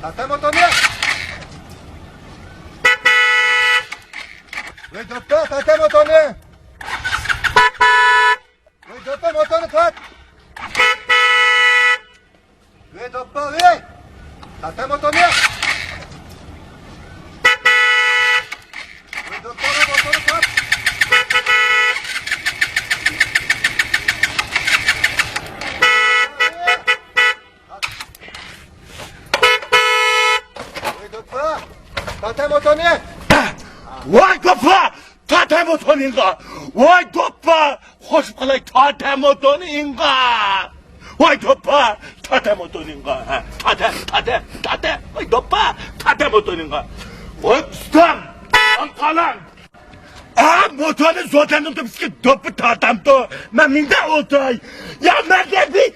Tata motorunu. Ve dopppa tata motorunu. Ve dopppa motorunu kat. Ve dopppa ve. Tata motorunu. Ve dopppa ve motorunu kat. Ve dopppa tata motorunu. Vay dopppa! Tatem otoninga! Vay dopppa! Hoş balay tatem otoninga! Vay dopppa! Tatem otoninga! Tatem! Vay dopppa! Tatem otoninga! Vay ustam! Antalan! Motorun zotanım da biski doppu tatam to! Men minde otay! Ya ben de bir